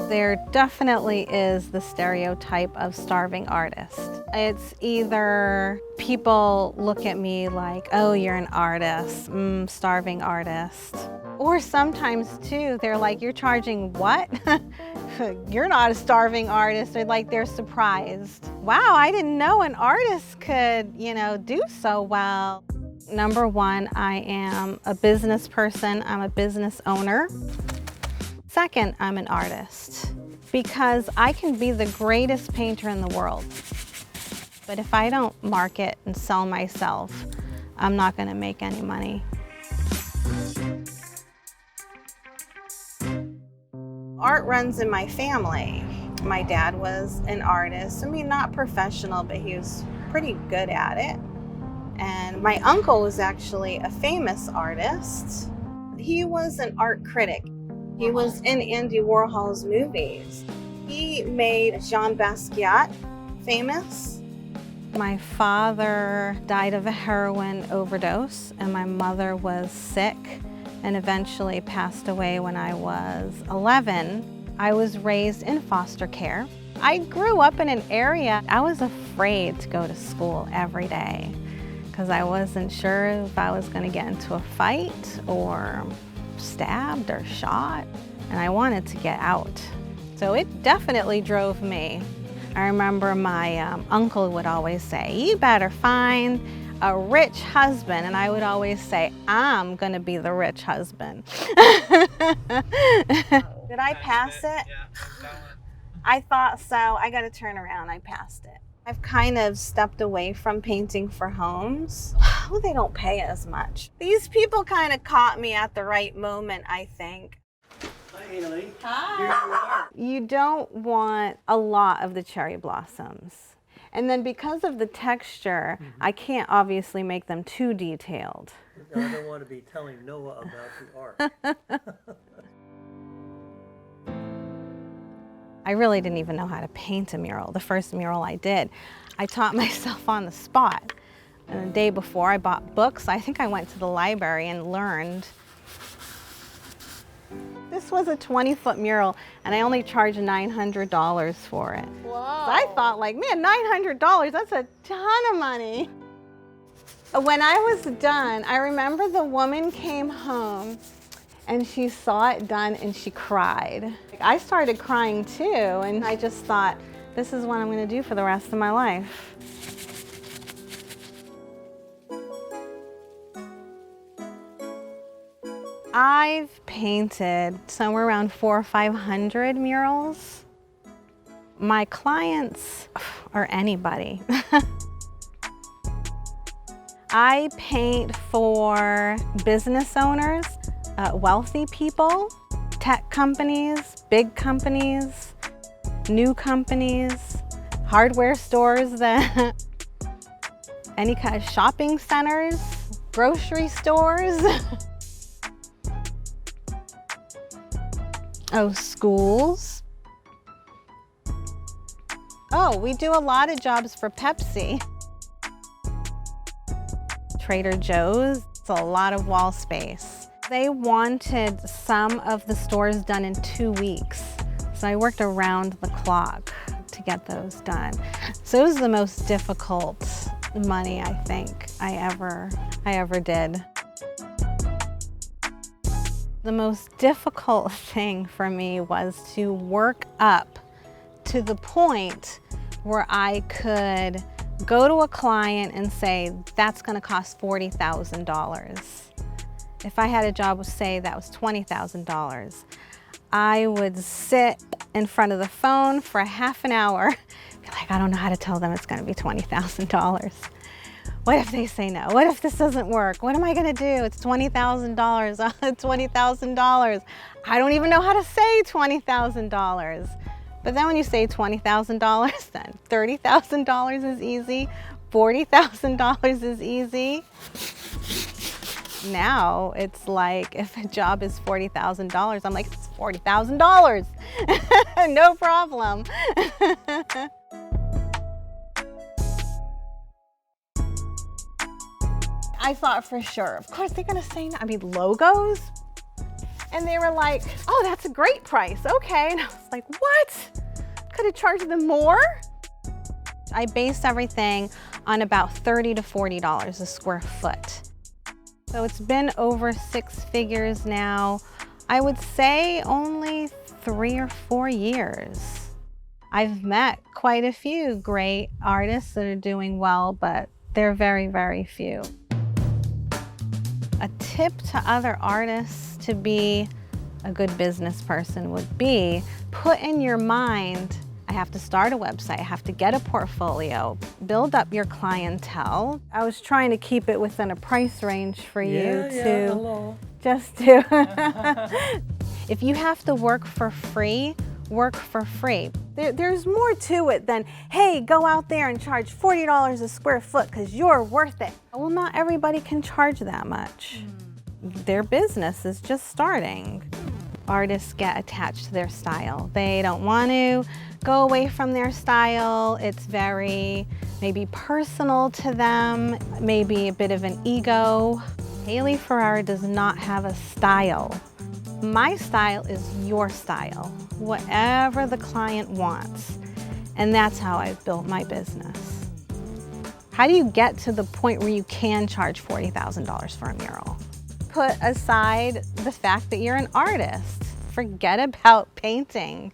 There definitely is the stereotype of starving artist. It's either people look at me like, oh, you're an artist, starving artist. Or sometimes too, they're like, you're charging what? You're not a starving artist. Or like they're surprised. Wow, I didn't know an artist could, do so well. Number one, I am a business person. I'm a business owner. Second, I'm an artist because I can be the greatest painter in the world. But if I don't market and sell myself, I'm not going to make any money. Art runs in my family. My dad was an artist. I mean, not professional, but he was pretty good at it. And my uncle was actually a famous artist. He was an art critic. He was in Andy Warhol's movies. He made Jean Basquiat famous. My father died of a heroin overdose, and my mother was sick and eventually passed away when I was 11. I was raised in foster care. I grew up in an area, I was afraid to go to school every day because I wasn't sure if I was going to get into a fight or stabbed or shot, and I wanted to get out. So it definitely drove me. I remember my uncle would always say, you better find a rich husband, and I would always say, I'm gonna be the rich husband. Did I pass it? I thought so. I gotta turn around. I passed it. I've kind of stepped away from painting for homes. Oh, they don't pay as much. These people kind of caught me at the right moment, I think. Hi, Hayley. Hi. Here you are. You don't want a lot of the cherry blossoms. And then because of the texture, I can't obviously make them too detailed. I don't want to be telling Noah about the art. I really didn't even know how to paint a mural. The first mural I did, I taught myself on the spot. And the day before I bought books, I think I went to the library and learned. This was a 20-foot mural, and I only charged $900 for it. Whoa. So I thought, like, man, $900, that's a ton of money. When I was done, I remember the woman came home and she saw it done and she cried. I started crying too, and I just thought, this is what I'm gonna do for the rest of my life. I've painted somewhere around 400 or 500 murals. My clients are anybody. I paint for business owners, wealthy people, tech companies, big companies, new companies, hardware stores, any kind of shopping centers, grocery stores. Oh, schools. Oh, we do a lot of jobs for Pepsi. Trader Joe's, it's a lot of wall space. They wanted some of the stores done in 2 weeks, so I worked around the clock to get those done. So it was the most difficult money I think I ever did. The most difficult thing for me was to work up to the point where I could go to a client and say, that's gonna cost $40,000. If I had a job, say that was $20,000, I would sit in front of the phone for a half an hour, be like, I don't know how to tell them it's gonna be $20,000. What if they say no? What if this doesn't work? What am I gonna do? It's $20,000, $20,000. I don't even know how to say $20,000. But then when you say $20,000, then $30,000 is easy, $40,000 is easy. Now it's like, if a job is $40,000, I'm like, it's $40,000, no problem. I thought for sure, of course they're gonna say no. I mean, logos? And they were like, oh, that's a great price. Okay. And I was like, what? Could have charged them more? I base everything on about $30 to $40 a square foot. So it's been over 6 figures now. I would say only 3 or 4 years. I've met quite a few great artists that are doing well, but they're very, very few. A tip to other artists to be a good business person would be put in your mind, I have to start a website, I have to get a portfolio, build up your clientele. I was trying to keep it within a price range for you just to, if you have to work for free, work for free. There's more to it than, hey, go out there and charge $40 a square foot because you're worth it. Well, not everybody can charge that much. Their business is just starting. Artists get attached to their style. They don't want to go away from their style. It's very maybe personal to them, maybe a bit of an ego. Hayley Ferreira does not have a style. My style is your style, whatever the client wants. And that's how I've built my business. How do you get to the point where you can charge $40,000 for a mural? Put aside the fact that you're an artist. Forget about painting.